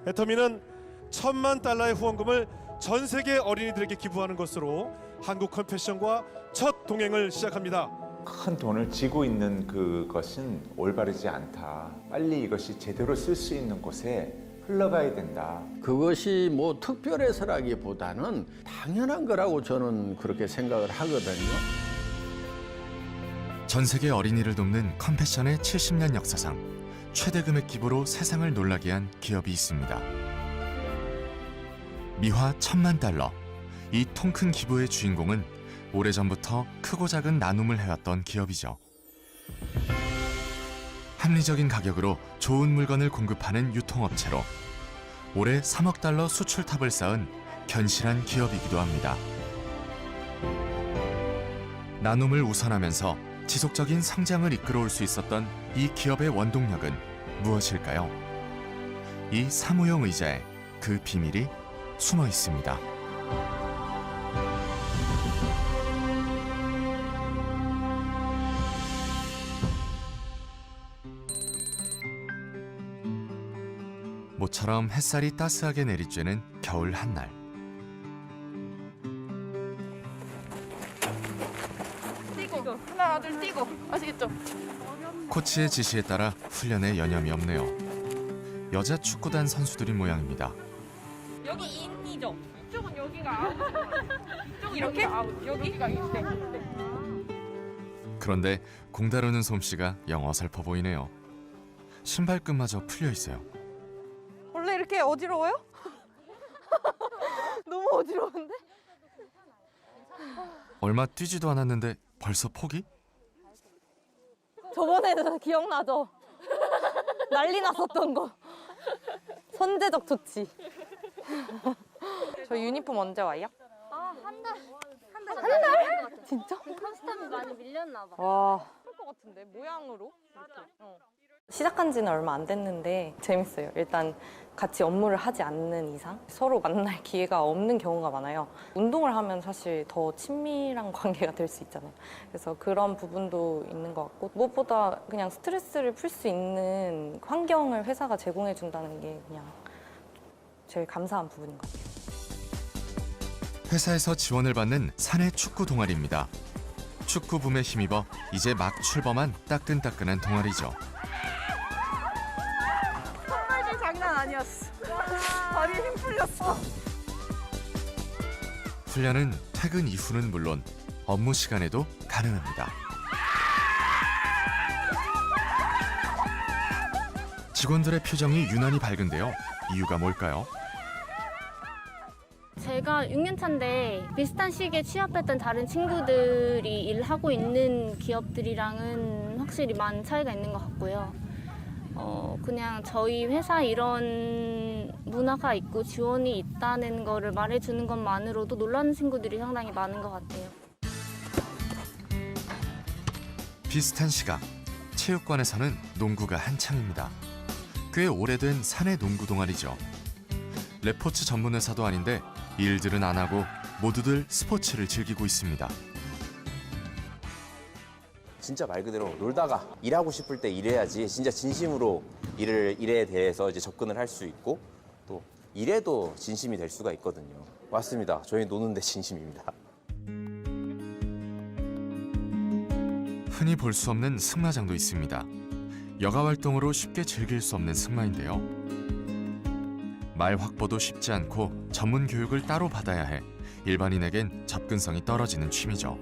애터미는 $10,000,000의 후원금을 전 세계 어린이들에게 기부하는 것으로 한국 컴패션과 첫 동행을 시작합니다. 큰 돈을 쥐고 있는 그것은 올바르지 않다. 빨리 이것이 제대로 쓸 수 있는 곳에 흘러가야 된다. 그것이 뭐 특별해서라기보다는 당연한 거라고 저는 그렇게 생각을 하거든요. 전 세계 어린이를 돕는 컴패션의 70년 역사상 최대 금액 기부로 세상을 놀라게 한 기업이 있습니다. 미화 $10,000,000. 이 통 큰 기부의 주인공은 오래전부터 크고 작은 나눔을 해왔던 기업이죠. 합리적인 가격으로 좋은 물건을 공급하는 유통업체로 올해 $3억 수출탑을 쌓은 견실한 기업이기도 합니다. 나눔을 우선하면서 지속적인 성장을 이끌어올 수 있었던 이 기업의 원동력은 무엇일까요? 이 사무용 의자에 그 비밀이 숨어 있습니다. 모처럼 햇살이 따스하게 내리쬐는 겨울 한날. 뛰고 하나 둘 뛰고 아시겠죠? 코치의 지시에 따라 훈련에 여념이 없네요. 여자 축구단 선수들인 모양입니다. 여기 인이죠. 이쪽은 여기가 아웃. 이렇게 아웃. 여기가 인. 네. 그런데 공 다루는 솜씨가 영 어설퍼 보이네요. 신발끈마저 풀려 있어요. 원래 이렇게 어지러워요? 너무 어지러운데? 얼마 뛰지도 않았는데 벌써 포기? 저번에도 기억나죠? 난리 났었던 거. 선제적 조치. 저 유니폼 언제 와요? 한 달? 진짜? 컨스텀이 많이 밀렸나 봐. 와. 그럴 것 같은데 모양으로 이렇게. 시작한 지는 얼마 안 됐는데 재밌어요. 일단 같이 업무를 하지 않는 이상 서로 만날 기회가 없는 경우가 많아요. 운동을 하면 사실 더 친밀한 관계가 될 수 있잖아요. 그래서 그런 부분도 있는 것 같고 무엇보다 그냥 스트레스를 풀 수 있는 환경을 회사가 제공해 준다는 게 그냥 제일 감사한 부분인 것 같아요. 회사에서 지원을 받는 사내 축구 동아리입니다. 축구 붐에 힘입어 이제 막 출범한 따끈따끈한 동아리죠. 손발질 장난 아니었어. 다리에 힘 풀렸어. 훈련은 퇴근 이후는 물론 업무 시간에도 가능합니다. 직원들의 표정이 유난히 밝은데요. 이유가 뭘까요? 제가 6년 차인데 비슷한 시기에 취업했던 다른 친구들이 일하고 있는 기업들이랑은 확실히 많은 차이가 있는 것 같고요. 그냥 저희 회사 이런 문화가 있고 지원이 있다는 거를 말해주는 것만으로도 놀라는 친구들이 상당히 많은 것 같아요. 비슷한 시각, 체육관에서는 농구가 한창입니다. 꽤 오래된 사내 농구 동아리죠. 레포츠 전문 회사도 아닌데 일들은 안 하고 모두들 스포츠를 즐기고 있습니다. 진짜 말 그대로 놀다가 일하고 싶을 때 일해야지 진짜 진심으로 일에 대해서 이제 접근을 할 수 있고 또 일에도 진심이 될 수가 있거든요. 맞습니다. 저희 노는데 진심입니다. 흔히 볼 수 없는 승마장도 있습니다. 여가 활동으로 쉽게 즐길 수 없는 승마인데요. 말 확보도 쉽지 않고 전문 교육을 따로 받아야 해 일반인에겐 접근성이 떨어지는 취미죠.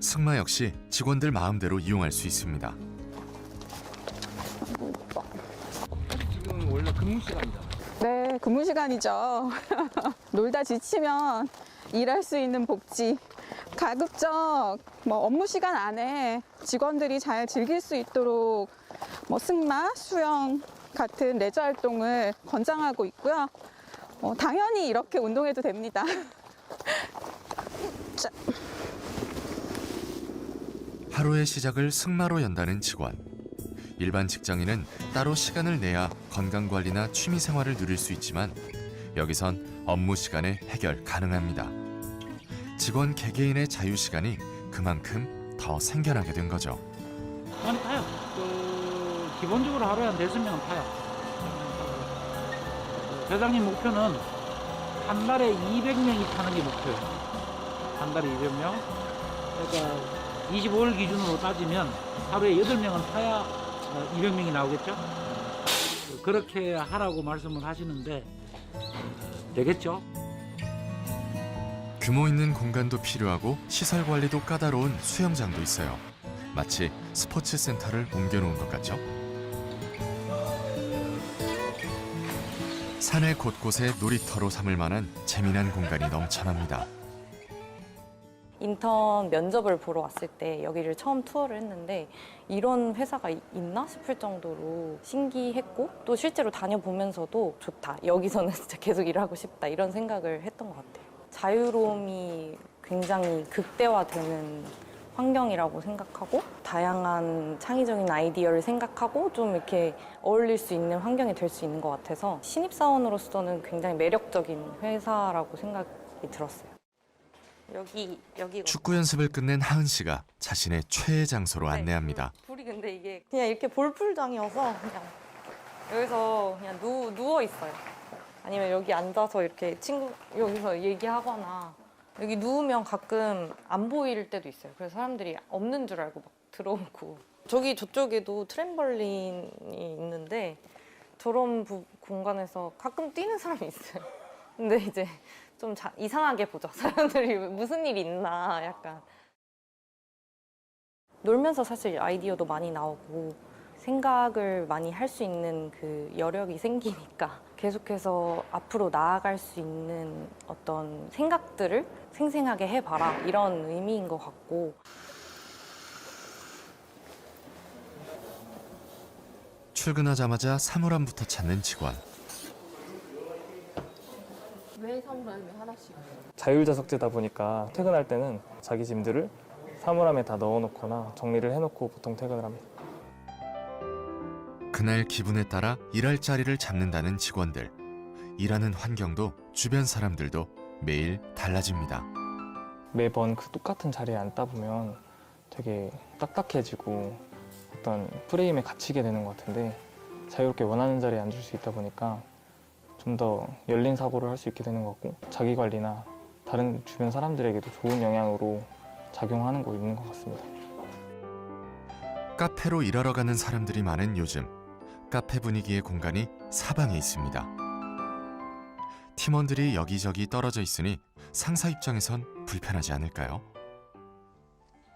승마 역시 직원들 마음대로 이용할 수 있습니다. 지금 원래 근무 시간이잖아요. 네, 근무 시간이죠. 놀다 지치면 일할 수 있는 복지. 가급적 업무 시간 안에 직원들이 잘 즐길 수 있도록 승마, 수영 같은 레저 활동을 권장하고 있고요. 당연히 이렇게 운동해도 됩니다. 자. 하루의 시작을 승마로 연다는 직원. 일반 직장인은 따로 시간을 내야 건강관리나 취미생활을 누릴 수 있지만 여기선 업무 시간에 해결 가능합니다. 직원 개개인의 자유시간이 그만큼 더 생겨나게 된 거죠. 많이 타요. 기본적으로 하루에 한 4~5명은 타요. 회장님 목표는 한 달에 200명이 타는 게 목표예요. 한 달에 200명. 그러니까 25일 기준으로 따지면 하루에 8명은 타야 200명이 나오겠죠. 그렇게 하라고 말씀을 하시는데 되겠죠. 규모 있는 공간도 필요하고 시설 관리도 까다로운 수영장도 있어요. 마치 스포츠 센터를 옮겨놓은 것 같죠? 산의 곳곳에 놀이터로 삼을 만한 재미난 공간이 넘쳐납니다. 인턴 면접을 보러 왔을 때 여기를 처음 투어를 했는데 이런 회사가 있나 싶을 정도로 신기했고 또 실제로 다녀보면서도 좋다. 여기서는 진짜 계속 일하고 싶다. 이런 생각을 했던 것 같아요. 자유로움이 굉장히 극대화되는 환경이라고 생각하고 다양한 창의적인 아이디어를 생각하고 좀 이렇게 어울릴 수 있는 환경이 될 수 있는 것 같아서 신입사원으로서는 굉장히 매력적인 회사라고 생각이 들었어요. 여기 축구 연습을 끝낸 하은 씨가 자신의 최애 장소로 안내합니다. 불이 근데 이게 그냥 이렇게 볼풀장이어서 그냥 여기서 그냥 누워 있어요. 아니면 여기 앉아서 이렇게 여기서 얘기하거나 여기 누우면 가끔 안 보일 때도 있어요. 그래서 사람들이 없는 줄 알고 막 들어오고 저쪽에도 트램벌린이 있는데 저런 공간에서 가끔 뛰는 사람이 있어요. 근데 이제 좀 이상하게 보죠. 사람들이 무슨 일이 있나 약간. 놀면서 사실 아이디어도 많이 나오고 생각을 많이 할 수 있는 그 여력이 생기니까 계속해서 앞으로 나아갈 수 있는 어떤 생각들을 생생하게 해봐라 이런 의미인 것 같고. 출근하자마자 사물함부터 찾는 직원. 왜 사물함에 하나씩? 자율자석제다 보니까 퇴근할 때는 자기 짐들을 사물함에 다 넣어놓거나 정리를 해놓고 보통 퇴근을 합니다. 그날 기분에 따라 일할 자리를 잡는다는 직원들. 일하는 환경도 주변 사람들도 매일 달라집니다. 매번 그 똑같은 자리에 앉다 보면 되게 딱딱해지고 어떤 프레임에 갇히게 되는 것 같은데 자유롭게 원하는 자리에 앉을 수 있다 보니까 좀 더 열린 사고를 할 수 있게 되는 것 같고 자기 관리나 다른 주변 사람들에게도 좋은 영향으로 작용하는 거 있는 것 같습니다. 카페로 일하러 가는 사람들이 많은 요즘 카페 분위기의 공간이 사방에 있습니다. 팀원들이 여기저기 떨어져 있으니 상사 입장에선 불편하지 않을까요?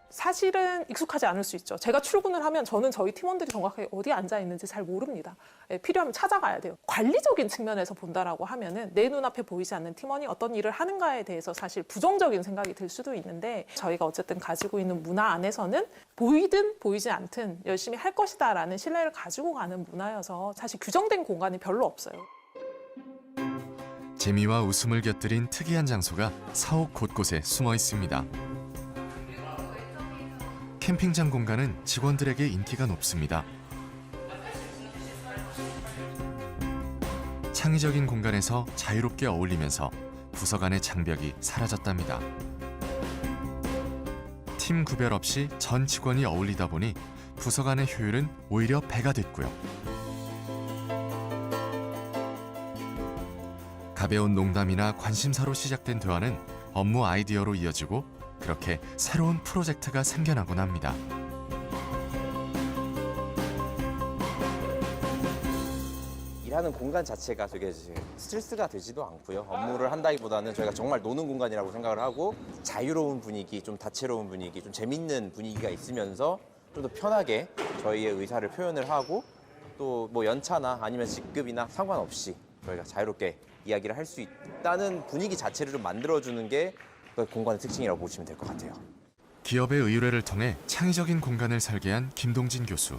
사실은 익숙하지 않을 수 있죠. 제가 출근을 하면 저는 저희 팀원들이 정확하게 어디에 앉아 있는지 잘 모릅니다. 필요하면 찾아가야 돼요. 관리적인 측면에서 본다라고 하면은 내 눈앞에 보이지 않는 팀원이 어떤 일을 하는가에 대해서 사실 부정적인 생각이 들 수도 있는데 저희가 어쨌든 가지고 있는 문화 안에서는 보이든 보이지 않든 열심히 할 것이다라는 신뢰를 가지고 가는 문화여서 사실 규정된 공간이 별로 없어요. 재미와 웃음을 곁들인 특이한 장소가 사옥 곳곳에 숨어 있습니다. 캠핑장 공간은 직원들에게 인기가 높습니다. 창의적인 공간에서 자유롭게 어울리면서 부서 간의 장벽이 사라졌답니다. 팀 구별 없이 전 직원이 어울리다 보니 부서 간의 효율은 오히려 배가 됐고요. 가벼운 농담이나 관심사로 시작된 대화는 업무 아이디어로 이어지고 그렇게 새로운 프로젝트가 생겨나곤 합니다. 일하는 공간 자체가 되게 스트레스가 되지도 않고요. 업무를 한다기보다는 저희가 정말 노는 공간이라고 생각을 하고 자유로운 분위기, 좀 다채로운 분위기, 좀 재밌는 분위기가 있으면서 좀 더 편하게 저희의 의사를 표현을 하고 또 뭐 연차나 아니면 직급이나 상관없이 저희가 자유롭게 이야기를 할 수 있다는 분위기 자체를 좀 만들어주는 게 그 공간의 특징이라고 보시면 될 것 같아요. 기업의 의뢰를 통해 창의적인 공간을 설계한 김동진 교수.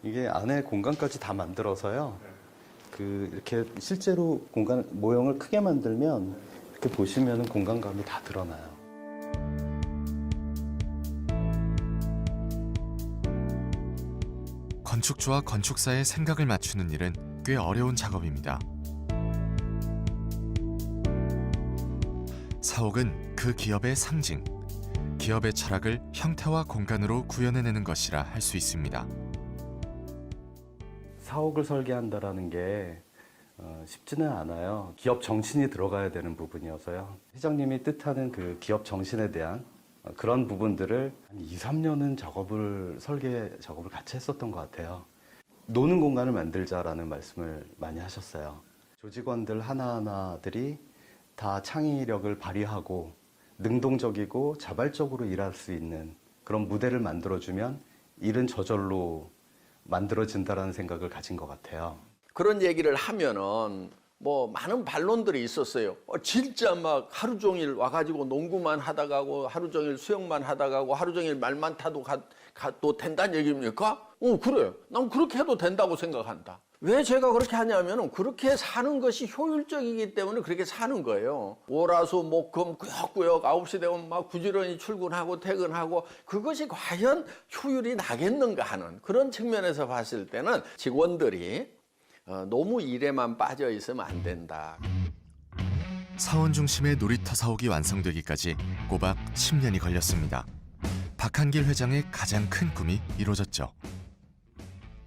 이게 안에 공간까지 다 만들어서요. 이렇게 실제로 공간 모형을 크게 만들면 이렇게 보시면은 공간감이 다 드러나요. 건축주와 건축사의 생각을 맞추는 일은 꽤 어려운 작업입니다. 사옥은 그 기업의 상징, 기업의 철학을 형태와 공간으로 구현해내는 것이라 할 수 있습니다. 사옥을 설계한다라는 게 쉽지는 않아요. 기업 정신이 들어가야 되는 부분이어서요. 회장님이 뜻하는 그 기업 정신에 대한 그런 부분들을 한 2, 3년은 설계 작업을 같이 했었던 것 같아요. 노는 공간을 만들자라는 말씀을 많이 하셨어요. 조직원들 하나하나들이 다 창의력을 발휘하고 능동적이고 자발적으로 일할 수 있는 그런 무대를 만들어주면 일은 저절로 만들어진다라는 생각을 가진 것 같아요. 그런 얘기를 하면은 뭐 많은 반론들이 있었어요. 진짜 막 하루 종일 와가지고 농구만 하다 가고 하루 종일 수영만 하다 가고 하루 종일 말만 타도 또 된다는 얘기입니까? 그래. 난 그렇게 해도 된다고 생각한다. 왜 제가 그렇게 하냐면은 그렇게 사는 것이 효율적이기 때문에 그렇게 사는 거예요. 월화수목금 꾸역꾸역 9시 되면 막 부지런히 출근하고 퇴근하고 그것이 과연 효율이 나겠는가 하는 그런 측면에서 봤을 때는 직원들이 너무 일에만 빠져 있으면 안 된다. 사원 중심의 놀이터 사옥이 완성되기까지 꼬박 10년이 걸렸습니다. 박한길 회장의 가장 큰 꿈이 이루어졌죠.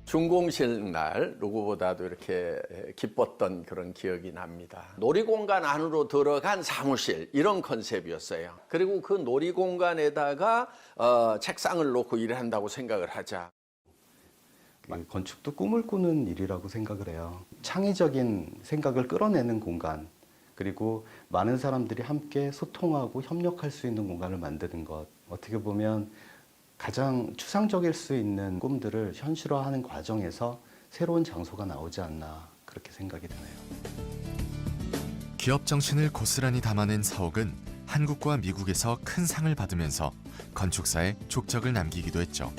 준공식 날 누구보다도 이렇게 기뻤던 그런 기억이 납니다. 놀이공간 안으로 들어간 사무실 이런 컨셉이었어요. 그리고 그 놀이공간에다가 책상을 놓고 일을 한다고 생각을 하자. 건축도 꿈을 꾸는 일이라고 생각을 해요. 창의적인 생각을 끌어내는 공간, 그리고 많은 사람들이 함께 소통하고 협력할 수 있는 공간을 만드는 것. 어떻게 보면 가장 추상적일 수 있는 꿈들을 현실화하는 과정에서 새로운 장소가 나오지 않나 그렇게 생각이 드네요. 기업 정신을 고스란히 담아낸 사옥은 한국과 미국에서 큰 상을 받으면서 건축사에 족적을 남기기도 했죠.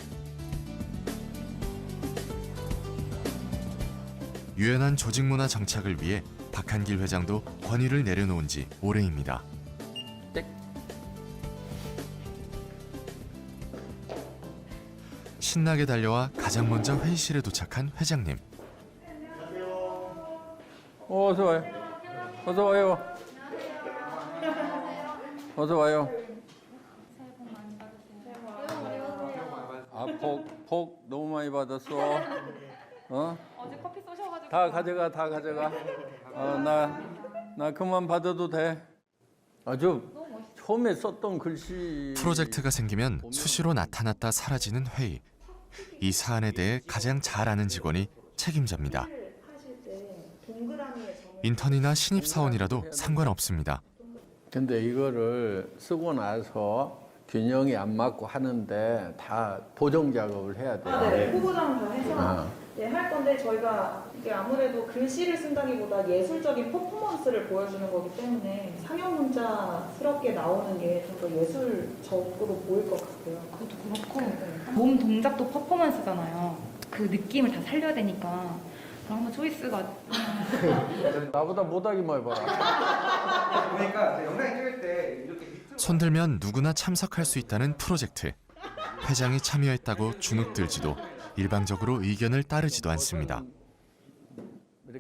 유연한 조직문화 정착을 위해 박한길 회장도 권위를 내려놓은 지 오래입니다. 신나게 달려와 가장 먼저 회의실에 도착한 회장님. 어서 와요. 어서 와요. 어서 와요. 복 너무 많이 받았어. 어제 커피 쏘셔가지고 다 가져가. 나 그만 받아도 돼. 아주 처음에 썼던 글씨. 프로젝트가 생기면 수시로 나타났다 사라지는 회의. 이 사안에 대해 가장 잘 아는 직원이 책임자입니다. 인턴이나 신입사원이라도 상관없습니다. 근데 이거를 쓰고 나서 균형이 안 맞고 하는데 다 보정 작업을 해야 돼요. 네, 후보장 다 해서 할 건데 저희가 이게 아무래도 글씨를 쓴다기보다 예술적인 퍼포먼스를 보여주는 거기 때문에 상형 문자스럽게 나오는 게 좀 더 예술적으로 보일 것 같아요. 그것도 그렇고 몸 동작도 퍼포먼스잖아요. 그 느낌을 다 살려야 되니까 한번 초이스가 나보다 못하기만 해봐라. 그러니까 영상이 찍을 때 이렇게 손들면 누구나 참석할 수 있다는 프로젝트. 회장이 참여했다고 주눅들지도 일방적으로 의견을 따르지도 않습니다.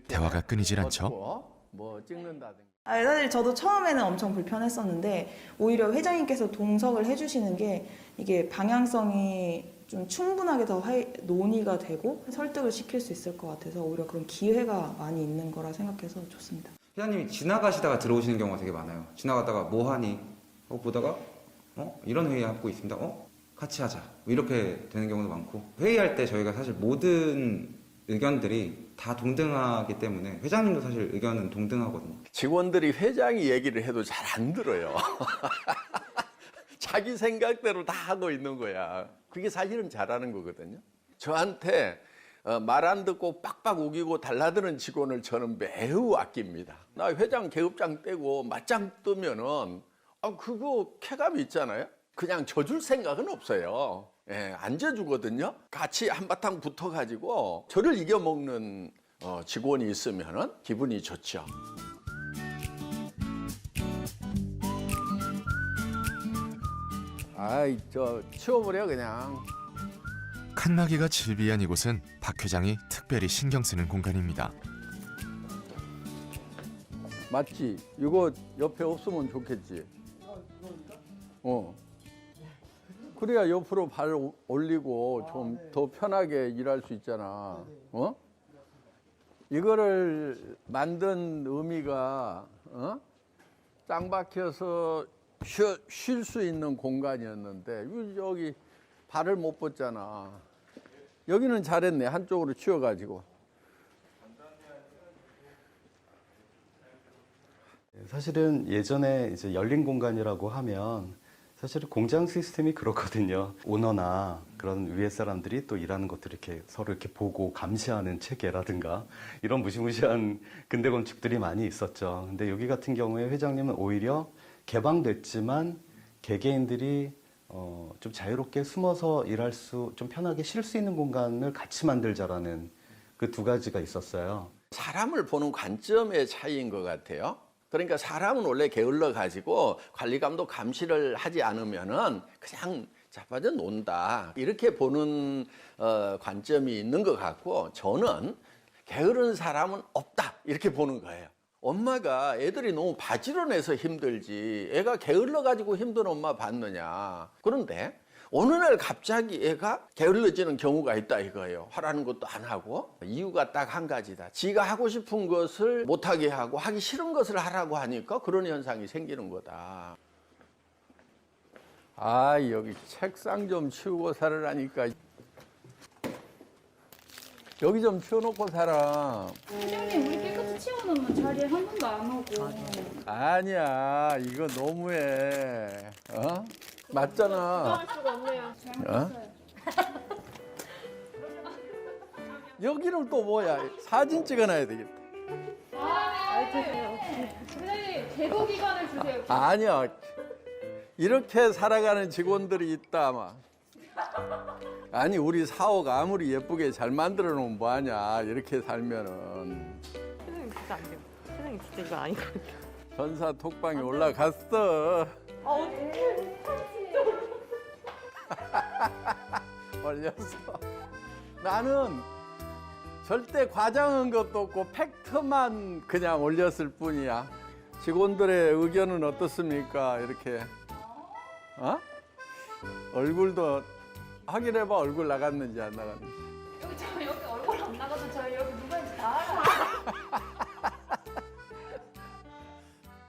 대화가 끊이질 않죠. 뭐 찍는다든가. 사실 저도 처음에는 엄청 불편했었는데 오히려 회장님께서 동석을 해주시는 게 이게 방향성이 좀 충분하게 더 논의가 되고 설득을 시킬 수 있을 것 같아서 오히려 그런 기회가 많이 있는 거라 생각해서 좋습니다. 회장님이 지나가시다가 들어오시는 경우가 되게 많아요. 지나가다가 뭐 하니? 보다가 이런 회의 하고 있습니다. 같이 하자. 이렇게 되는 경우도 많고 회의할 때 저희가 사실 모든 의견들이 다 동등하기 때문에 회장님도 사실 의견은 동등하거든요. 직원들이 회장이 얘기를 해도 잘 안 들어요. 자기 생각대로 다 하고 있는 거야. 그게 사실은 잘하는 거거든요. 저한테 말 안 듣고 빡빡 우기고 달라드는 직원을 저는 매우 아낍니다. 나 회장 계급장 떼고 맞짱 뜨면은 그거 쾌감이 있잖아요. 그냥 져줄 생각은 없어요. 안 져주거든요. 같이 한바탕 붙어가지고 저를 이겨먹는 직원이 있으면은 기분이 좋죠. 치워버려 그냥. 칸막이가 질비한 이곳은 박 회장이 특별히 신경 쓰는 공간입니다. 맞지? 이거 옆에 없으면 좋겠지? 그래야 옆으로 발 올리고 좀 더 편하게 일할 수 있잖아. 이거를 만든 의미가 짱 박혀서 쉴 수 있는 공간이었는데 여기 발을 못 뻗잖아. 여기는 잘했네. 한쪽으로 치워가지고. 사실은 예전에 이제 열린 공간이라고 하면 사실은 공장 시스템이 그렇거든요. 오너나 그런 위에 사람들이 또 일하는 것들을 이렇게 서로 이렇게 보고 감시하는 체계라든가 이런 무시무시한 근대 건축들이 많이 있었죠. 근데 여기 같은 경우에 회장님은 오히려 개방됐지만 개개인들이 좀 자유롭게 숨어서 일할 수, 좀 편하게 쉴 수 있는 공간을 같이 만들자라는 그 두 가지가 있었어요. 사람을 보는 관점의 차이인 것 같아요. 그러니까 사람은 원래 게을러 가지고 관리감독 감시를 하지 않으면은 그냥 자빠져 논다 이렇게 보는 관점이 있는 것 같고, 저는 게으른 사람은 없다 이렇게 보는 거예요. 엄마가 애들이 너무 바지런해서 힘들지 애가 게을러 가지고 힘든 엄마 봤느냐. 그런데 어느 날 갑자기 애가 게을러지는 경우가 있다 이거예요. 하라는 것도 안 하고. 이유가 딱 한 가지다. 지가 하고 싶은 것을 못하게 하고 하기 싫은 것을 하라고 하니까 그런 현상이 생기는 거다. 아, 여기 책상 좀 치우고 살으라니까. 여기 좀 치워놓고 살아. 회장님, 우리 깨끗이 치워놓으면 자리에 한 번도 안 오고. 아니야, 이거 너무해. 맞잖아. 할 수가 없네요. 잘못했어요. 여기는 또 뭐야? 사진 찍어놔야 되겠다. 회장님, 제거 기간을 주세요. 아니야. 이렇게 살아가는 직원들이 있다, 아마. 아니, 우리 사옥 아무리 예쁘게 잘 만들어 놓으면 뭐하냐. 이렇게 살면은. 회장님 진짜 안 돼요. 회장님 진짜 이거 아니거든요. 전사 톡방에 올라갔어. 어떡해. 올렸어. 나는 절대 과장한 것도 없고 팩트만 그냥 올렸을 뿐이야. 직원들의 의견은 어떻습니까? 이렇게. 얼굴도 확인해봐. 얼굴 나갔는지 안 나갔는지. 여기 얼굴 안 나가도 저희 여기 누구인지 다 알아요.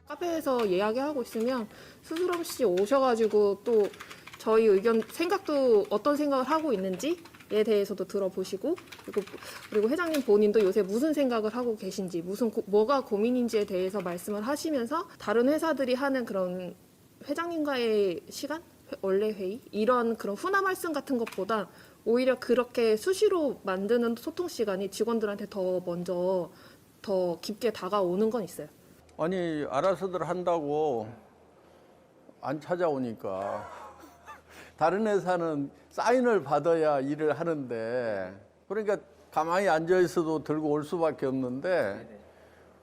카페에서 이야기하고 있으면 스스럼 씨 오셔가지고 또 저희 의견, 생각도 어떤 생각을 하고 있는지에 대해서도 들어보시고, 그리고 회장님 본인도 요새 무슨 생각을 하고 계신지, 뭐가 고민인지에 대해서 말씀을 하시면서 다른 회사들이 하는 그런 회장님과의 시간? 원래 회의? 이런 그런 훈화 말씀 같은 것보다 오히려 그렇게 수시로 만드는 소통 시간이 직원들한테 더 먼저 더 깊게 다가오는 건 있어요. 아니, 알아서들 한다고 안 찾아오니까. 다른 회사는 사인을 받아야 일을 하는데, 그러니까 가만히 앉아 있어도 들고 올 수밖에 없는데,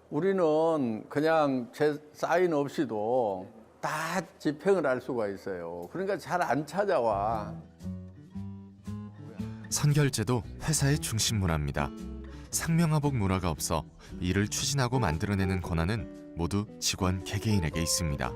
우리는 그냥 제 사인 없이도 다 집행을 할 수가 있어요. 그러니까 잘 안 찾아와. 선결제도 회사의 중심 문화입니다. 상명하복 문화가 없어 일을 추진하고 만들어내는 권한은 모두 직원 개개인에게 있습니다.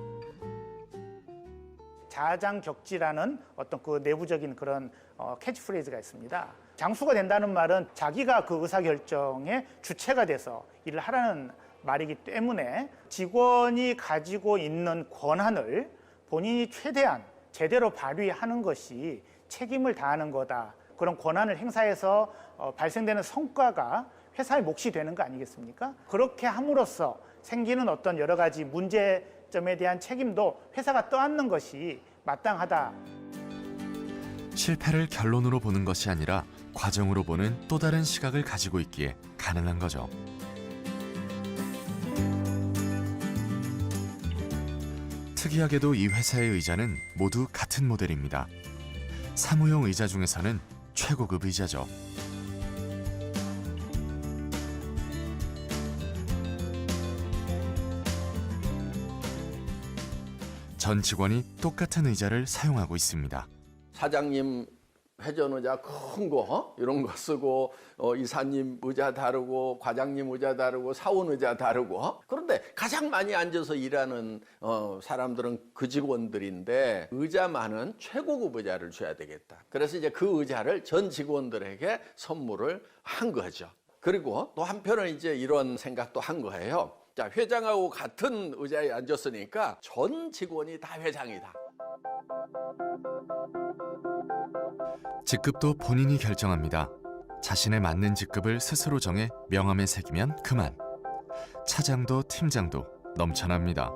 자장격지라는 어떤 그 내부적인 그런 캐치프레이즈가 있습니다. 장수가 된다는 말은 자기가 그 의사결정의 주체가 돼서 일을 하라는 말이기 때문에 직원이 가지고 있는 권한을 본인이 최대한 제대로 발휘하는 것이 책임을 다하는 거다. 그런 권한을 행사해서 발생되는 성과가 회사의 몫이 되는 거 아니겠습니까? 그렇게 함으로써 생기는 어떤 여러 가지 문제점에 대한 책임도 회사가 떠안는 것이 마땅하다. 실패를 결론으로 보는 것이 아니라 과정으로 보는 또 다른 시각을 가지고 있기에 가능한 거죠. 특이하게도 이 회사의 의자는 모두 같은 모델입니다. 사무용 의자 중에서는 최고급 의자죠. 전 직원이 똑같은 의자를 사용하고 있습니다. 사장님 회전 의자 큰 거 이런 거 쓰고 이사님 의자 다르고 과장님 의자 다르고 사원 의자 다르고 그런데 가장 많이 앉아서 일하는 사람들은 그 직원들인데 의자만은 최고급 의자를 줘야 되겠다. 그래서 이제 그 의자를 전 직원들에게 선물을 한 거죠. 그리고 또 한편은 이제 이런 생각도 한 거예요. 자, 회장하고 같은 의자에 앉았으니까 전 직원이 다 회장이다. 직급도 본인이 결정합니다. 자신에 맞는 직급을 스스로 정해 명함에 새기면 그만. 차장도 팀장도 넘쳐납니다.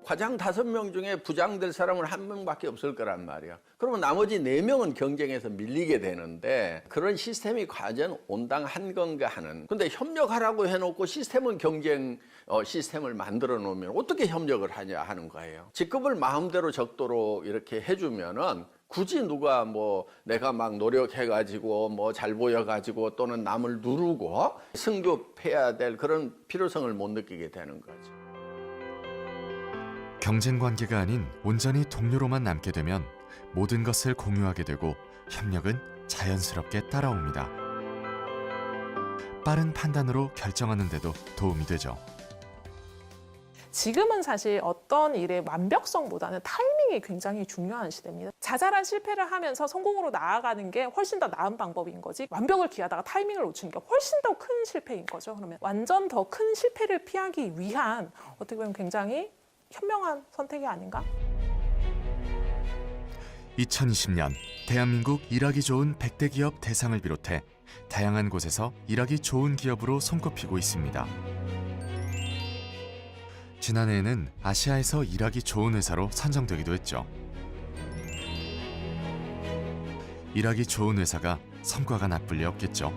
과장 5명 중에 부장 될 사람은 1명밖에 없을 거란 말이야. 그러면 나머지 4명은 경쟁에서 밀리게 되는데 그런 시스템이 과연 온당한 건가 하는. 근데 협력하라고 해놓고 시스템은 경쟁 시스템을 만들어 놓으면 어떻게 협력을 하냐 하는 거예요. 직급을 마음대로 적도록 이렇게 해주면은 굳이 누가 뭐 내가 막 노력해가지고 뭐 잘 보여가지고 또는 남을 누르고 승급해야 될 그런 필요성을 못 느끼게 되는 거죠. 경쟁 관계가 아닌 온전히 동료로만 남게 되면 모든 것을 공유하게 되고 협력은 자연스럽게 따라옵니다. 빠른 판단으로 결정하는 데도 도움이 되죠. 지금은 사실 어떤 일의 완벽성보다는 타이밍이 굉장히 중요한 시대입니다. 자잘한 실패를 하면서 성공으로 나아가는 게 훨씬 더 나은 방법인 거지, 완벽을 기하다가 타이밍을 놓치는 게 훨씬 더 큰 실패인 거죠. 그러면 완전 더 큰 실패를 피하기 위한 어떻게 보면 굉장히 현명한 선택이 아닌가? 2020년 대한민국 일하기 좋은 100대 기업 대상을 비롯해 다양한 곳에서 일하기 좋은 기업으로 손꼽히고 있습니다. 지난해에는 아시아에서 일하기 좋은 회사로 선정되기도 했죠. 일하기 좋은 회사가 성과가 나쁠 리 없겠죠.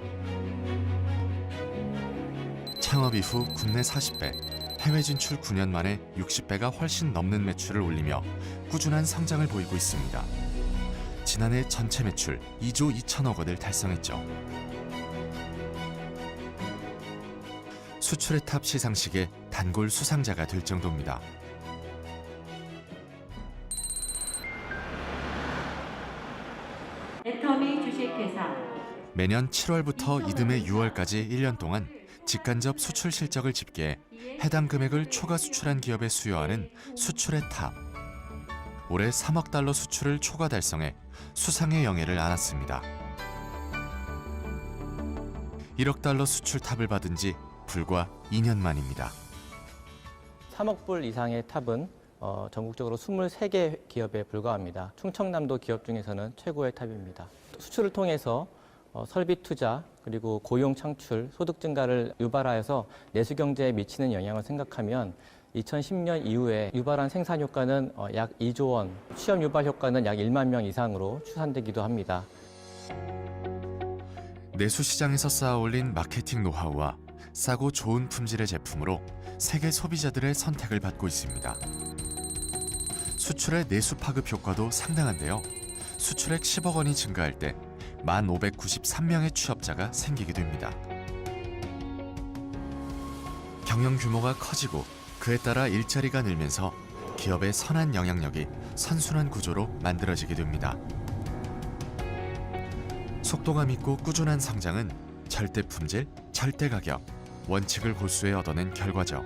창업 이후 국내 40배, 해외 진출 9년 만에 60배가 훨씬 넘는 매출을 올리며 꾸준한 성장을 보이고 있습니다. 지난해 전체 매출 2조 2천억 원을 달성했죠. 수출의 탑 시상식의 단골 수상자가 될 정도입니다. 애터미 주식회사 매년 7월부터 이듬해 6월까지 1년 동안 직간접 수출 실적을 집계해 해당 금액을 초과 수출한 기업에 수여하는 수출의 탑. 올해 3억 달러 수출을 초과 달성해 수상의 영예를 안았습니다. 1억 달러 수출 탑을 받은 지 불과 2년 만입니다. 3억 불 이상의 탑은 전국적으로 23개 기업에 불과합니다. 충청남도 기업 중에서는 최고의 탑입니다. 수출을 통해서 설비 투자, 그리고 고용 창출, 소득 증가를 유발하여서 내수 경제에 미치는 영향을 생각하면 2010년 이후에 유발한 생산 효과는 약 2조 원, 취업 유발 효과는 약 1만 명 이상으로 추산되기도 합니다. 내수 시장에서 쌓아올린 마케팅 노하우와 싸고 좋은 품질의 제품으로 세계 소비자들의 선택을 받고 있습니다. 수출의 내수 파급 효과도 상당한데요. 수출액 10억 원이 증가할 때 1,593명의 취업자가 생기게 됩니다. 경영 규모가 커지고 그에 따라 일자리가 늘면서 기업의 선한 영향력이 선순환 구조로 만들어지게 됩니다. 속도감 있고 꾸준한 성장은 절대 품질, 절대 가격, 원칙을 고수해 얻어낸 결과죠.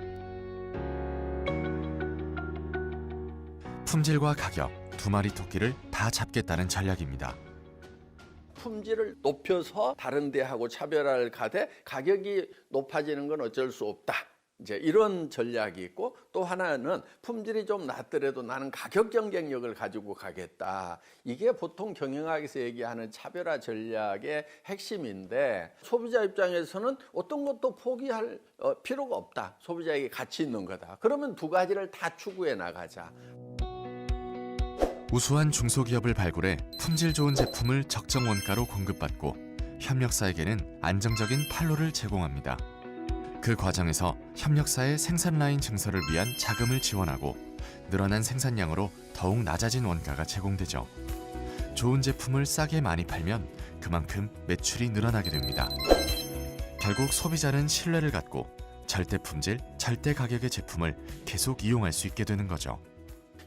품질과 가격, 두 마리 토끼를 다 잡겠다는 전략입니다. 품질을 높여서 다른 데하고 차별화를 가되 가격이 높아지는 건 어쩔 수 없다. 이제 이런 전략이 있고, 또 하나는 품질이 좀 낮더라도 나는 가격 경쟁력을 가지고 가겠다. 이게 보통 경영학에서 얘기하는 차별화 전략의 핵심인데, 소비자 입장에서는 어떤 것도 포기할 필요가 없다. 소비자에게 가치 있는 거다. 그러면 두 가지를 다 추구해 나가자. 우수한 중소기업을 발굴해 품질 좋은 제품을 적정 원가로 공급받고 협력사에게는 안정적인 판로를 제공합니다. 그 과정에서 협력사의 생산 라인 증설을 위한 자금을 지원하고 늘어난 생산량으로 더욱 낮아진 원가가 제공되죠. 좋은 제품을 싸게 많이 팔면 그만큼 매출이 늘어나게 됩니다. 결국 소비자는 신뢰를 갖고 절대 품질, 절대 가격의 제품을 계속 이용할 수 있게 되는 거죠.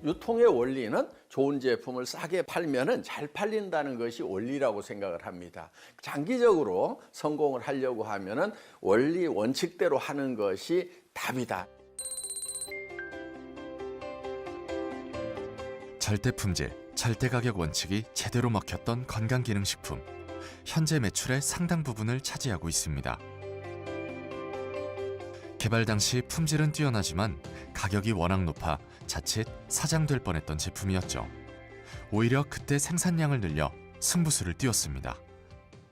유통의 원리는 좋은 제품을 싸게 팔면은 잘 팔린다는 것이 원리라고 생각을 합니다. 장기적으로 성공을 하려고 하면은 원리 원칙대로 하는 것이 답이다. 절대 품질, 절대 가격 원칙이 제대로 먹혔던 건강기능식품. 현재 매출의 상당 부분을 차지하고 있습니다. 개발 당시 품질은 뛰어나지만 가격이 워낙 높아 자칫 사장될 뻔했던 제품이었죠. 오히려 그때 생산량을 늘려 승부수를 띄웠습니다.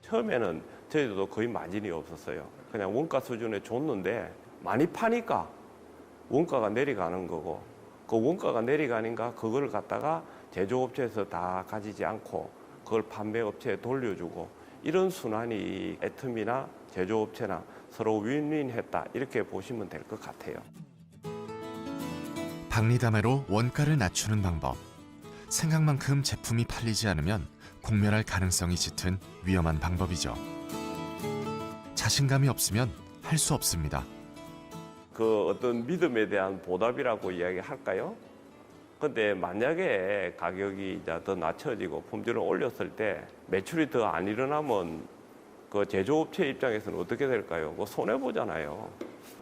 처음에는 저희도 거의 마진이 없었어요. 그냥 원가 수준에 줬는데 많이 파니까 원가가 내려가는 거고, 그 원가가 내려가니까 그걸 갖다가 제조업체에서 다 가지지 않고 그걸 판매업체에 돌려주고, 이런 순환이 애텀이나 제조업체나 서로 윈윈했다, 이렇게 보시면 될 것 같아요. 박리담회로 원가를 낮추는 방법. 생각만큼 제품이 팔리지 않으면 공멸할 가능성이 짙은 위험한 방법이죠. 자신감이 없으면 할 수 없습니다. 그 어떤 믿음에 대한 보답이라고 이야기할까요? 근데 만약에 가격이 이제 더 낮춰지고 품질을 올렸을 때 매출이 더 안 일어나면 그 제조업체 입장에서는 어떻게 될까요? 그 손해 보잖아요.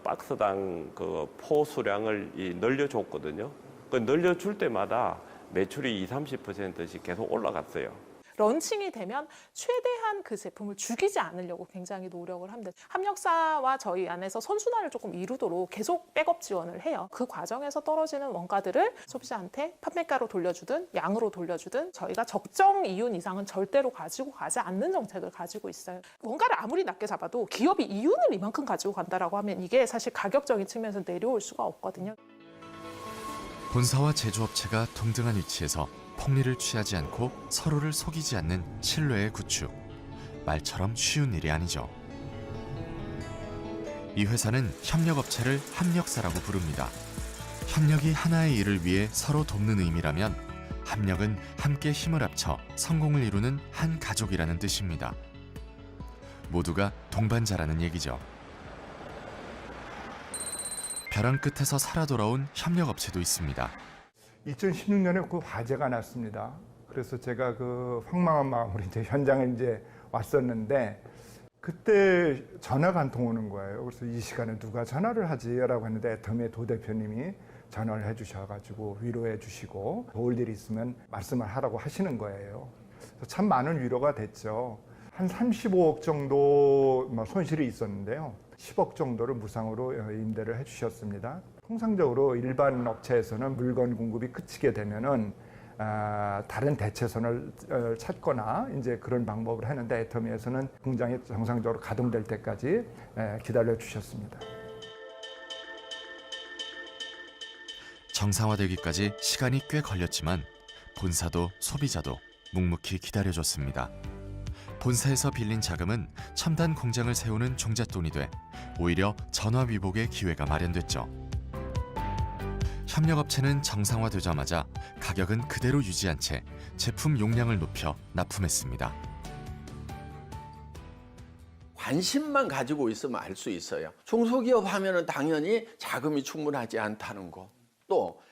박스당 그 포 수량을 늘려줬거든요. 그 늘려줄 때마다 매출이 20-30%씩 계속 올라갔어요. 런칭이 되면 최대한 그 제품을 죽이지 않으려고 굉장히 노력을 합니다. 협력사와 저희 안에서 선순환을 조금 이루도록 계속 백업 지원을 해요. 그 과정에서 떨어지는 원가들을 소비자한테 판매가로 돌려주든 양으로 돌려주든 저희가 적정 이윤 이상은 절대로 가지고 가지 않는 정책을 가지고 있어요. 원가를 아무리 낮게 잡아도 기업이 이윤을 이만큼 가지고 간다라고 하면 이게 사실 가격적인 측면에서 내려올 수가 없거든요. 본사와 제조업체가 동등한 위치에서 폭리를 취하지 않고 서로를 속이지 않는 신뢰의 구축. 말처럼 쉬운 일이 아니죠. 이 회사는 협력업체를 합력사라고 부릅니다. 협력이 하나의 일을 위해 서로 돕는 의미라면 합력은 함께 힘을 합쳐 성공을 이루는 한 가족이라는 뜻입니다. 모두가 동반자라는 얘기죠. 벼랑 끝에서 살아 돌아온 협력업체도 있습니다. 2016년에 그 화재가 났습니다. 그래서 제가 그 황망한 마음으로 이제 현장에 이제 왔었는데 그때 전화가 한 통 오는 거예요. 그래서 이 시간에 누가 전화를 하지라고 했는데 애터미의 도 대표님이 전화를 해주셔가지고 위로해 주시고 도울 일이 있으면 말씀을 하라고 하시는 거예요. 그래서 참 많은 위로가 됐죠. 한 35억 정도 손실이 있었는데요. 10억 정도를 무상으로 임대를 해주셨습니다. 통상적으로 일반 업체에서는 물건 공급이 그치게 되면은 다른 대체선을 찾거나 이제 그런 방법을 하는데 애터미에서는 공장이 정상적으로 가동될 때까지 기다려 주셨습니다. 정상화되기까지 시간이 꽤 걸렸지만 본사도 소비자도 묵묵히 기다려줬습니다. 본사에서 빌린 자금은 첨단 공장을 세우는 종잣돈이 돼 오히려 전화위복의 기회가 마련됐죠. 협력업체는 정상화되자마자 가격은 그대로 유지한 채 제품 용량을 높여 납품했습니다. 관심만 가지고 있으면 알 수 있어요. 중소기업 하면은 당연히 자금이 충분하지 않다는 거, 또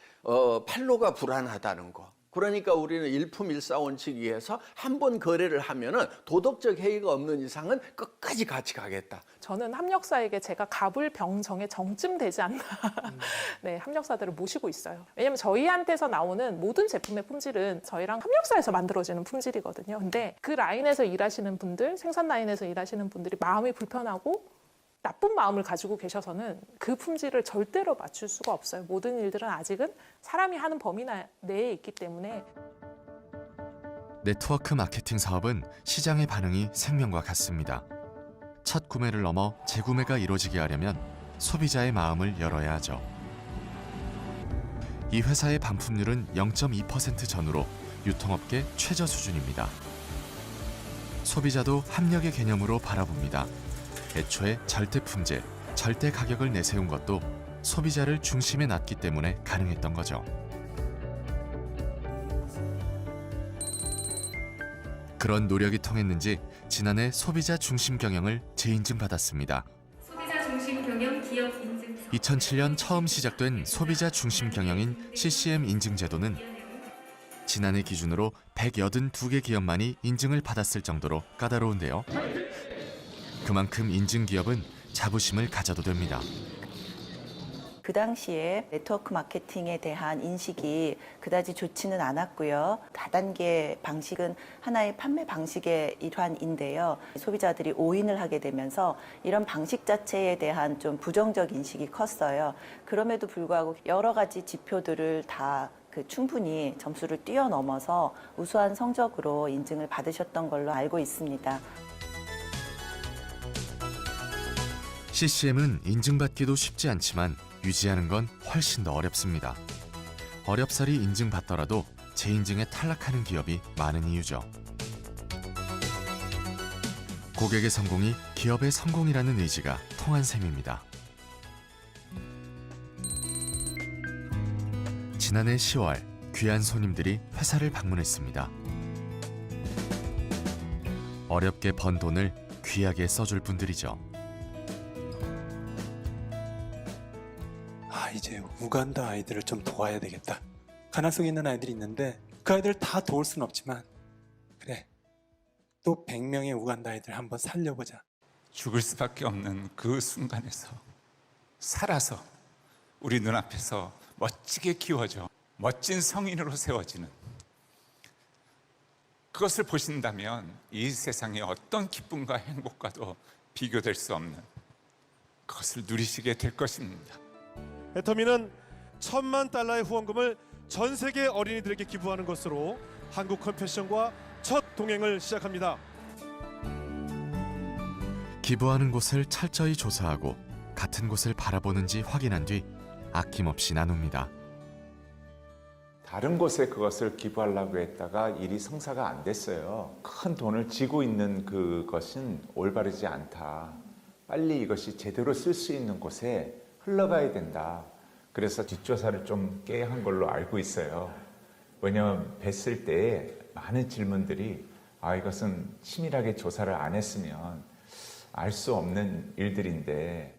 판로가 불안하다는 거. 그러니까 우리는 일품일사원칙위에서 한 번 거래를 하면은 도덕적 해이가 없는 이상은 끝까지 같이 가겠다. 저는 합력사에게 제가 갑을 병정에 정쯤되지 않나 네, 합력사들을 모시고 있어요. 왜냐면 저희한테서 나오는 모든 제품의 품질은 저희랑 합력사에서 만들어지는 품질이거든요. 근데 그 라인에서 일하시는 분들, 생산 라인에서 일하시는 분들이 마음이 불편하고 나쁜 마음을 가지고 계셔서는 그 품질을 절대로 맞출 수가 없어요. 모든 일들은 아직은 사람이 하는 범위 내에 있기 때문에. 네트워크 마케팅 사업은 시장의 반응이 생명과 같습니다. 첫 구매를 넘어 재구매가 이루어지게 하려면 소비자의 마음을 열어야 하죠. 이 회사의 반품률은 0.2% 전후로 유통업계 최저 수준입니다. 소비자도 합력의 개념으로 바라봅니다. 애초에 절대 품질, 절대 가격을 내세운 것도 소비자를 중심에 놨기 때문에 가능했던 거죠. 그런 노력이 통했는지 지난해 소비자 중심 경영을 재인증받았습니다. 소비자 중심 경영 기업 인증. 2007년 처음 시작된 소비자 중심 경영인 CCM 인증 제도는 지난해 기준으로 182개 기업만이 인증을 받았을 정도로 까다로운데요. 그만큼 인증 기업은 자부심을 가져도 됩니다. 그 당시에 네트워크 마케팅에 대한 인식이 그다지 좋지는 않았고요. 다단계 방식은 하나의 판매 방식의 일환인데요. 소비자들이 오인을 하게 되면서 이런 방식 자체에 대한 좀 부정적 인식이 컸어요. 그럼에도 불구하고 여러 가지 지표들을 다 충분히 점수를 뛰어넘어서 우수한 성적으로 인증을 받으셨던 걸로 알고 있습니다. CCM은 인증받기도 쉽지 않지만 유지하는 건 훨씬 더 어렵습니다. 어렵사리 인증받더라도 재인증에 탈락하는 기업이 많은 이유죠. 고객의 성공이 기업의 성공이라는 의지가 통한 셈입니다. 지난해 10월 귀한 손님들이 회사를 방문했습니다. 어렵게 번 돈을 귀하게 써줄 분들이죠. 이제 우간다 아이들을 좀 도와야 되겠다. 가난성이 있는 아이들이 있는데 그 아이들을 다 도울 수는 없지만 그래, 또 100명의 우간다 아이들 한번 살려보자. 죽을 수밖에 없는 그 순간에서 살아서 우리 눈앞에서 멋지게 키워져 멋진 성인으로 세워지는 그것을 보신다면 이 세상의 어떤 기쁨과 행복과도 비교될 수 없는 그것을 누리시게 될 것입니다. 애터미는 $10,000,000의 후원금을 전 세계 어린이들에게 기부하는 것으로 한국 컴패션과 첫 동행을 시작합니다. 기부하는 곳을 철저히 조사하고 같은 곳을 바라보는지 확인한 뒤 아낌없이 나눕니다. 다른 곳에 그것을 기부하려고 했다가 일이 성사가 안 됐어요. 큰 돈을 쥐고 있는 그것은 올바르지 않다. 빨리 이것이 제대로 쓸 수 있는 곳에 흘러가야 된다. 그래서 뒷조사를 좀 깨야 한 걸로 알고 있어요. 왜냐하면 뵀을 때 많은 질문들이 이것은 치밀하게 조사를 안 했으면 알 수 없는 일들인데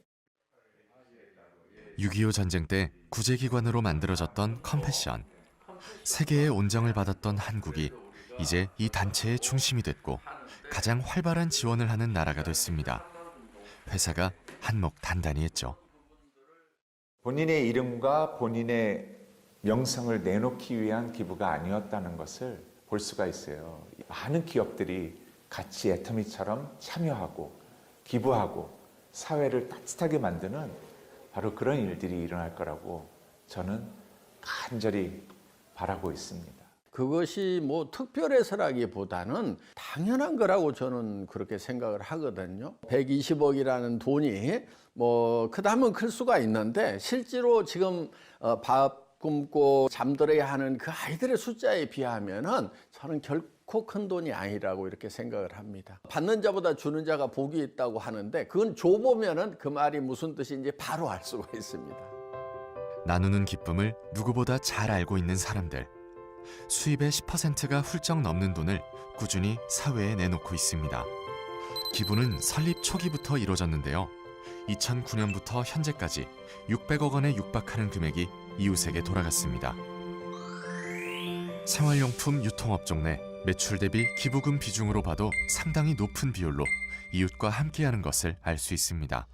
6.25 전쟁 때 구제기관으로 만들어졌던 컴패션. 세계의 온정을 받았던 한국이 이제 이 단체의 중심이 됐고 가장 활발한 지원을 하는 나라가 됐습니다. 회사가 한몫 단단히 했죠. 본인의 이름과 본인의 명성을 내놓기 위한 기부가 아니었다는 것을 볼 수가 있어요. 많은 기업들이 같이 애터미처럼 참여하고 기부하고 사회를 따뜻하게 만드는 바로 그런 일들이 일어날 거라고 저는 간절히 바라고 있습니다. 그것이 뭐 특별해서라기보다는 당연한 거라고 저는 그렇게 생각을 하거든요. 120억이라는 돈이 뭐 크다면 클 수가 있는데 실제로 지금 밥 굶고 잠들어야 하는 그 아이들의 숫자에 비하면은 저는 결코 큰 돈이 아니라고 이렇게 생각을 합니다. 받는 자보다 주는 자가 복이 있다고 하는데 그건 줘보면은 그 말이 무슨 뜻인지 바로 알 수가 있습니다. 나누는 기쁨을 누구보다 잘 알고 있는 사람들. 수입의 10%가 훌쩍 넘는 돈을 꾸준히 사회에 내놓고 있습니다. 기부는 설립 초기부터 이루어졌는데요. 2009년부터 현재까지 600억 원에 육박하는 금액이 이웃에게 돌아갔습니다. 생활용품 유통업종 내 매출 대비 기부금 비중으로 봐도 상당히 높은 비율로 이웃과 함께하는 것을 알 수 있습니다.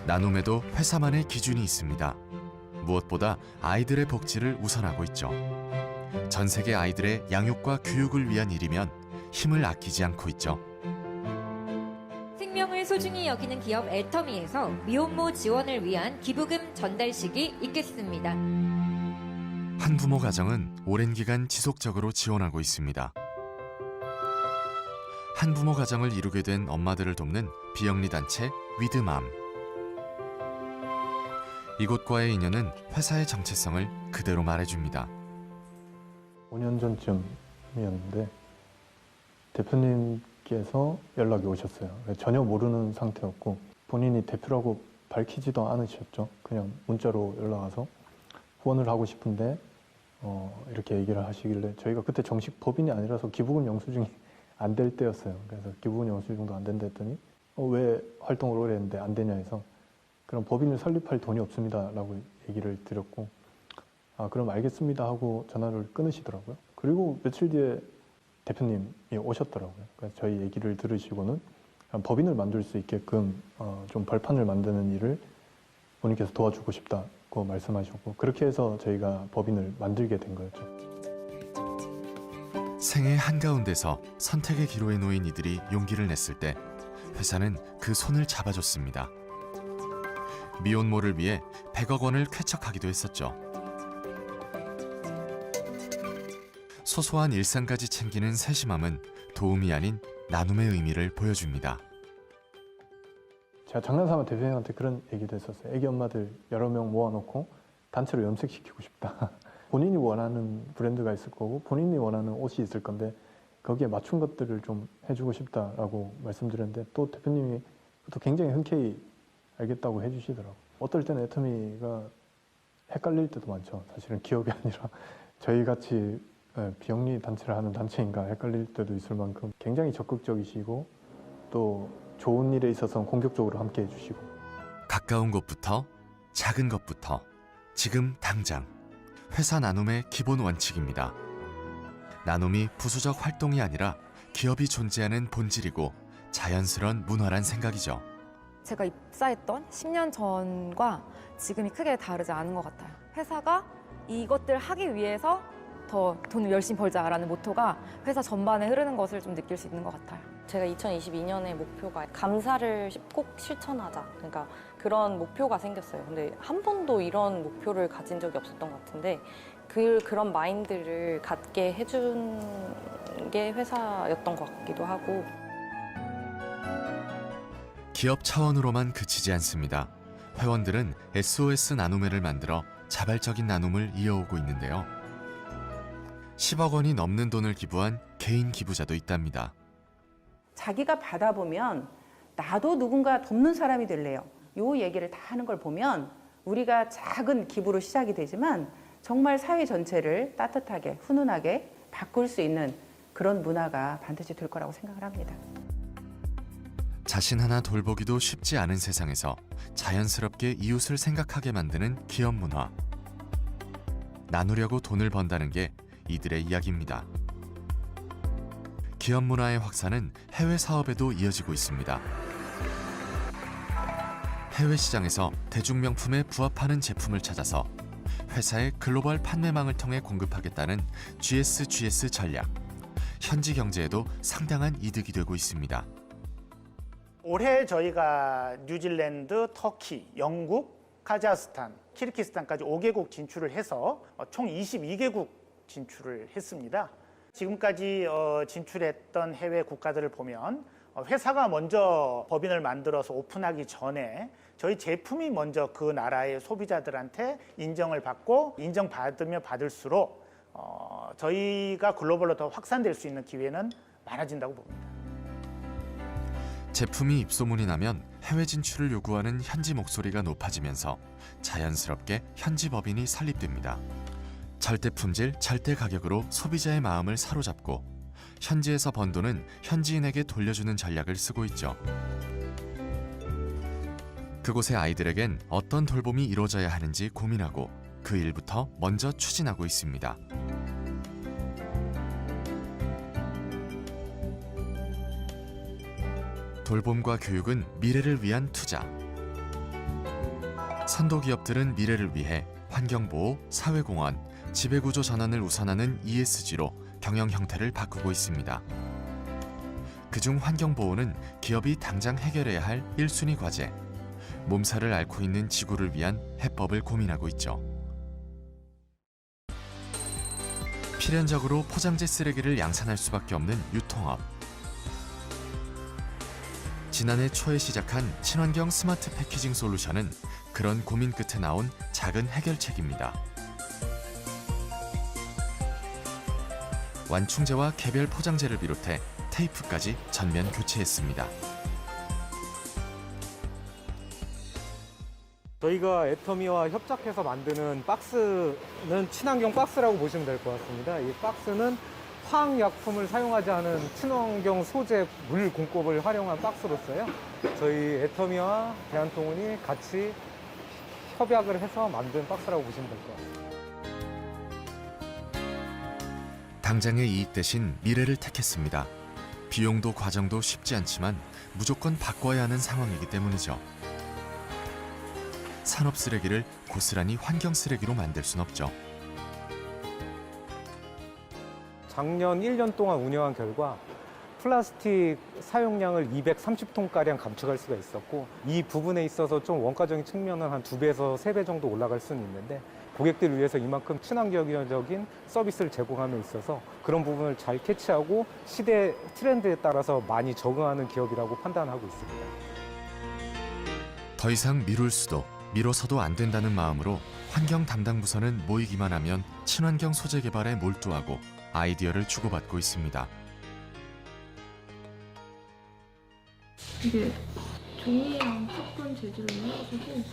나눔에도 회사만의 기준이 있습니다. 무엇보다 아이들의 복지를 우선하고 있죠. 전 세계 아이들의 양육과 교육을 위한 일이면 힘을 아끼지 않고 있죠. 생명을 소중히 여기는 기업 애터미에서 미혼모 지원을 위한 기부금 전달식이 있겠습니다. 한부모 가정은 오랜 기간 지속적으로 지원하고 있습니다. 한부모 가정을 이루게 된 엄마들을 돕는 비영리 단체 위드맘. 이곳과의 인연은 회사의 정체성을 그대로 말해줍니다. 5년 전쯤이었는데 대표님께서 연락이 오셨어요. 전혀 모르는 상태였고 본인이 대표라고 밝히지도 않으셨죠. 그냥 문자로 연락 와서 후원을 하고 싶은데 이렇게 얘기를 하시길래 저희가 그때 정식 법인이 아니라서 기부금 영수증이 안 될 때였어요. 그래서 기부금 영수증도 안 된다 했더니 왜 활동을 오래 했는데 안 되냐 해서 그럼 법인을 설립할 돈이 없습니다 라고 얘기를 드렸고 그럼 알겠습니다 하고 전화를 끊으시더라고요. 그리고 며칠 뒤에 대표님이 오셨더라고요. 그래서 저희 얘기를 들으시고는 법인을 만들 수 있게끔 좀 벌판을 만드는 일을 본인께서 도와주고 싶다고 말씀하셨고 그렇게 해서 저희가 법인을 만들게 된 거였죠. 생애 한가운데서 선택의 기로에 놓인 이들이 용기를 냈을 때 회사는 그 손을 잡아줬습니다. 미혼모를 위해 100억 원을 쾌척하기도 했었죠. 소소한 일상까지 챙기는 세심함은 도움이 아닌 나눔의 의미를 보여줍니다. 제가 장난삼아 대표님한테 그런 얘기도 했었어요. 애기 엄마들 여러 명 모아놓고 단체로 염색시키고 싶다. 본인이 원하는 브랜드가 있을 거고 본인이 원하는 옷이 있을 건데 거기에 맞춘 것들을 좀 해주고 싶다라고 말씀드렸는데 또 대표님이 또 굉장히 흔쾌히 알겠다고 해주시더라고요. 어떨 때는 애터미가 헷갈릴 때도 많죠. 사실은 기업이 아니라 저희같이 비영리 단체를 하는 단체인가 헷갈릴 때도 있을 만큼 굉장히 적극적이시고 또 좋은 일에 있어서는 공격적으로 함께 해주시고 가까운 곳부터 작은 것부터 지금 당장 회사 나눔의 기본 원칙입니다. 나눔이 부수적 활동이 아니라 기업이 존재하는 본질이고 자연스러운 문화란 생각이죠. 제가 입사했던 10년 전과 지금이 크게 다르지 않은 것 같아요. 회사가 이것들 하기 위해서 더 돈을 열심히 벌자라는 모토가 회사 전반에 흐르는 것을 좀 느낄 수 있는 것 같아요. 제가 2022년에 목표가 감사를 꼭 실천하자. 그러니까 그런 목표가 생겼어요. 근데 한 번도 이런 목표를 가진 적이 없었던 것 같은데 그런 마인드를 갖게 해준 게 회사였던 것 같기도 하고. 기업 차원으로만 그치지 않습니다. 회원들은 SOS 나눔회를 만들어 자발적인 나눔을 이어오고 있는데요. 10억 원이 넘는 돈을 기부한 개인 기부자도 있답니다. 자기가 받아보면 나도 누군가 돕는 사람이 될래요. 요 얘기를 다 하는 걸 보면 우리가 작은 기부로 시작이 되지만 정말 사회 전체를 따뜻하게 훈훈하게 바꿀 수 있는 그런 문화가 반드시 될 거라고 생각을 합니다. 자신 하나 돌보기도 쉽지 않은 세상에서 자연스럽게 이웃을 생각하게 만드는 기업 문화. 나누려고 돈을 번다는 게 이들의 이야기입니다. 기업 문화의 확산은 해외 사업에도 이어지고 있습니다. 해외 시장에서 대중명품에 부합하는 제품을 찾아서 회사의 글로벌 판매망을 통해 공급하겠다는 GSGS 전략. 현지 경제에도 상당한 이득이 되고 있습니다. 올해 저희가 뉴질랜드, 터키, 영국, 카자흐스탄, 키르기스탄까지 5개국 진출을 해서 총 22개국 진출을 했습니다. 지금까지 진출했던 해외 국가들을 보면 회사가 먼저 법인을 만들어서 오픈하기 전에 저희 제품이 먼저 그 나라의 소비자들한테 인정을 받고 인정받으면 받을수록 저희가 글로벌로 더 확산될 수 있는 기회는 많아진다고 봅니다. 제품이 입소문이 나면 해외 진출을 요구하는 현지 목소리가 높아지면서 자연스럽게 현지 법인이 설립됩니다. 절대 품질, 절대 가격으로 소비자의 마음을 사로잡고 현지에서 번 돈은 현지인에게 돌려주는 전략을 쓰고 있죠. 그곳의 아이들에겐 어떤 돌봄이 이루어져야 하는지 고민하고 그 일부터 먼저 추진하고 있습니다. 돌봄과 교육은 미래를 위한 투자. 선도 기업들은 미래를 위해 환경보호, 사회공헌, 지배구조 전환을 우선하는 ESG로 경영 형태를 바꾸고 있습니다. 그중 환경보호는 기업이 당장 해결해야 할 1순위 과제, 몸살을 앓고 있는 지구를 위한 해법을 고민하고 있죠. 필연적으로 포장재 쓰레기를 양산할 수밖에 없는 유통업. 지난해 초에 시작한 친환경 스마트 패키징 솔루션은 그런 고민 끝에 나온 작은 해결책입니다. 완충제와 개별 포장재를 비롯해 테이프까지 전면 교체했습니다. 저희가 애터미와 협작해서 만드는 박스는 친환경 박스라고 보시면 될 것 같습니다. 이 박스는 화학약품을 사용하지 않은 친환경 소재 물 공법을 활용한 박스로서요. 저희 애터미와 대한통운이 같이 협약을 해서 만든 박스라고 보시면 될 것 같습니다. 당장의 이익 대신 미래를 택했습니다. 비용도 과정도 쉽지 않지만 무조건 바꿔야 하는 상황이기 때문이죠. 산업 쓰레기를 고스란히 환경 쓰레기로 만들 순 없죠. 작년 1년 동안 운영한 결과 플라스틱 사용량을 230톤가량 감축할 수가 있었고, 이 부분에 있어서 좀 원가적인 측면은 한 2배에서 3배 정도 올라갈 수는 있는데, 고객들을 위해서 이만큼 친환경적인 서비스를 제공함에 있어서 그런 부분을 잘 캐치하고 시대 트렌드에 따라서 많이 적응하는 기업이라고 판단하고 있습니다. 더 이상 미룰 수도 미뤄서도 안 된다는 마음으로 환경 담당 부서는 모이기만 하면 친환경 소재 개발에 몰두하고 아이디어를 주고받고 있습니다. 이게 종이랑 팝콘 재질로 해가지고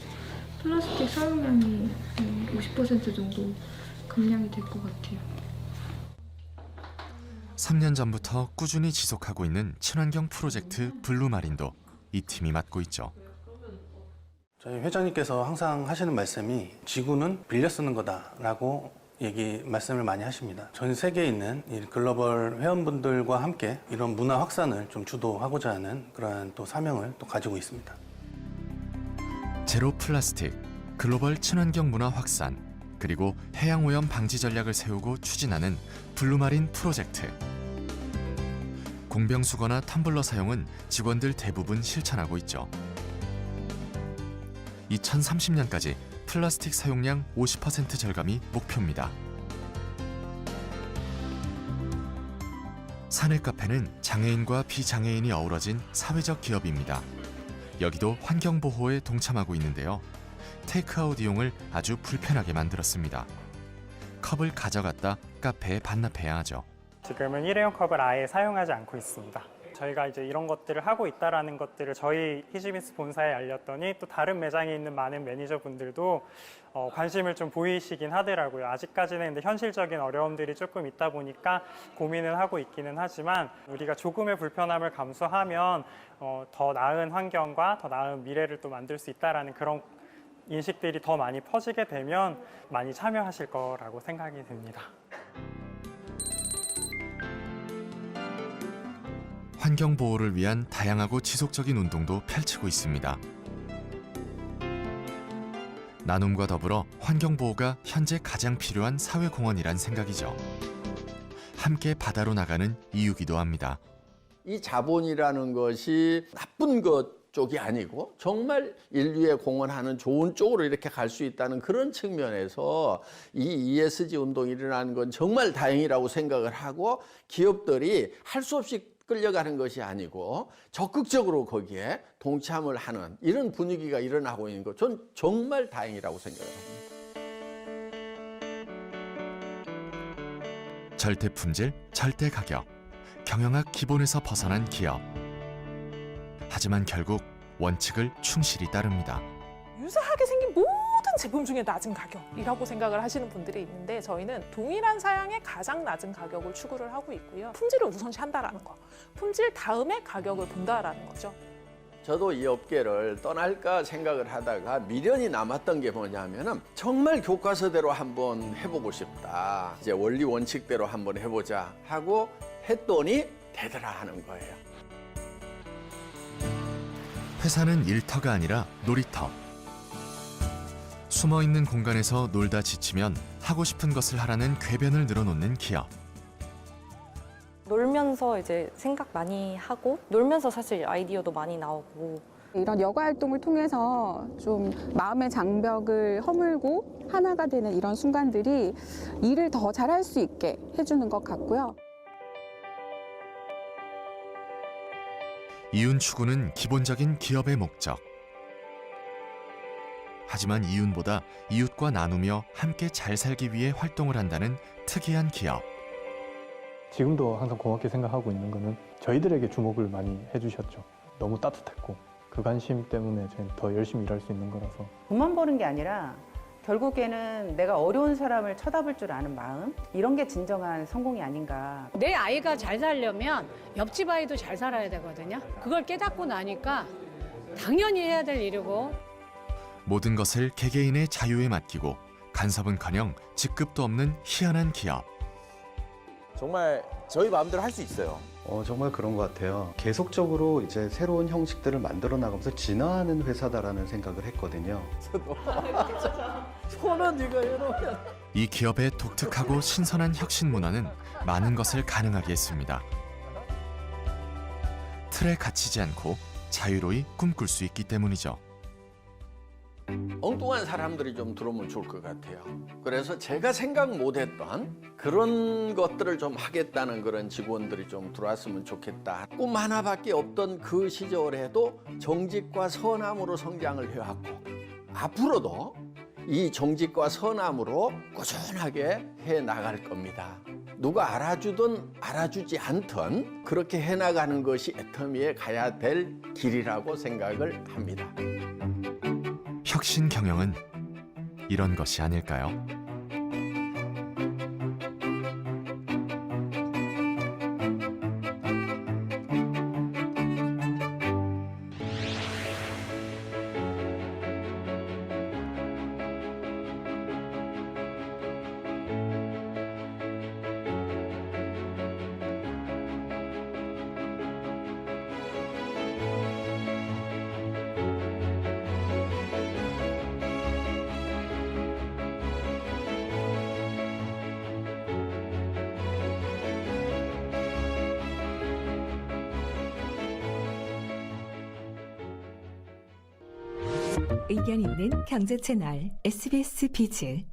플라스틱 사용량이 50% 정도 감량이 될 것 같아요. 3년 전부터 꾸준히 지속하고 있는 친환경 프로젝트 블루마린도 이 팀이 맡고 있죠. 저희 회장님께서 항상 하시는 말씀이 지구는 빌려 쓰는 거다라고 말씀을 많이 하십니다. 전 세계에 있는 이 글로벌 회원분들과 함께 이런 문화 확산을 좀 주도하고자 하는 그러한 또 사명을 또 가지고 있습니다. 제로 플라스틱, 글로벌 친환경 문화 확산, 그리고 해양 오염 방지 전략을 세우고 추진하는 블루마린 프로젝트. 공병수거나 텀블러 사용은 직원들 대부분 실천하고 있죠. 2030년까지 플라스틱 사용량 50% 절감이 목표입니다. 사내 카페는 장애인과 비장애인이 어우러진 사회적 기업입니다. 여기도 환경 보호에 동참하고 있는데요. 테이크아웃 이용을 아주 불편하게 만들었습니다. 컵을 가져갔다 카페에 반납해야 하죠. 지금은 일회용 컵을 아예 사용하지 않고 있습니다. 저희가 이제 이런 것들을 하고 있다라는 것들을 저희 히지빈스 본사에 알렸더니 또 다른 매장에 있는 많은 매니저분들도 관심을 좀 보이시긴 하더라고요. 아직까지는 근데 현실적인 어려움들이 조금 있다 보니까 고민을 하고 있기는 하지만 우리가 조금의 불편함을 감수하면 더 나은 환경과 더 나은 미래를 또 만들 수 있다라는 그런 인식들이 더 많이 퍼지게 되면 많이 참여하실 거라고 생각이 듭니다. 환경 보호를 위한 다양하고 지속적인 운동도 펼치고 있습니다. 나눔과 더불어 환경 보호가 현재 가장 필요한 사회 공헌이란 생각이죠. 함께 바다로 나가는 이유기도 합니다. 이 자본이라는 것이 나쁜 것 쪽이 아니고 정말 인류에 공헌하는 좋은 쪽으로 이렇게 갈 수 있다는 그런 측면에서 이 ESG 운동이 일어나는 건 정말 다행이라고 생각을 하고, 기업들이 할 수 없이 끌려가는 것이 아니고 적극적으로 거기에 동참을 하는 이런 분위기가 일어나고 있는 것, 전 정말 다행이라고 생각을 합니다. 절대 품질, 절대 가격, 경영학 기본에서 벗어난 기업. 하지만 결국 원칙을 충실히 따릅니다. 유사하게 생긴 모든 제품 중에 낮은 가격이라고 생각을 하시는 분들이 있는데, 저희는 동일한 사양의 가장 낮은 가격을 추구를 하고 있고요. 품질을 우선시한다라는 거, 품질 다음에 가격을 본다라는 거죠. 저도 이 업계를 떠날까 생각을 하다가 미련이 남았던 게 뭐냐면은 정말 교과서대로 한번 해보고 싶다. 이제 원리 원칙대로 한번 해보자 하고 했더니 되더라 하는 거예요. 회사는 일터가 아니라 놀이터. 숨어있는 공간에서 놀다 지치면 하고 싶은 것을 하라는 궤변을 늘어놓는 기업. 놀면서 이제 생각 많이 하고, 놀면서 사실 아이디어도 많이 나오고. 이런 여가 활동을 통해서 좀 마음의 장벽을 허물고 하나가 되는 이런 순간들이 일을 더 잘할 수 있게 해주는 것 같고요. 이윤 추구는 기본적인 기업의 목적. 하지만 이윤보다 이웃과 나누며 함께 잘 살기 위해 활동을 한다는 특이한 기업. 지금도 항상 고맙게 생각하고 있는 거는 저희들에게 주목을 많이 해주셨죠. 너무 따뜻했고 그 관심 때문에 저희는 더 열심히 일할 수 있는 거라서. 돈만 버는 게 아니라 결국에는 내가 어려운 사람을 쳐다볼 줄 아는 마음, 이런 게 진정한 성공이 아닌가. 내 아이가 잘 살려면 옆집 아이도 잘 살아야 되거든요. 그걸 깨닫고 나니까 당연히 해야 될 일이고. 모든 것을 개개인의 자유에 맡기고 간섭은커녕 직급도 없는 희한한 기업. 정말 저희 마음대로 할 수 있어요. 정말 그런 것 같아요. 계속적으로 이제 새로운 형식들을 만들어 나가면서 진화하는 회사다라는 생각을 했거든요. 손은 이거 해놓으면. 이 기업의 독특하고 신선한 혁신 문화는 많은 것을 가능하게 했습니다. 틀에 갇히지 않고 자유로이 꿈꿀 수 있기 때문이죠. 엉뚱한 사람들이 좀 들어오면 좋을 것 같아요. 그래서 제가 생각 못했던 그런 것들을 좀 하겠다는 그런 직원들이 좀 들어왔으면 좋겠다. 꿈 하나밖에 없던 그 시절에도 정직과 선함으로 성장을 해왔고 앞으로도 이 정직과 선함으로 꾸준하게 해나갈 겁니다. 누가 알아주든 알아주지 않든 그렇게 해나가는 것이 애터미에 가야 될 길이라고 생각을 합니다. 혁신 경영은 이런 것이 아닐까요? 의견 있는 경제 채널 SBS 비즈.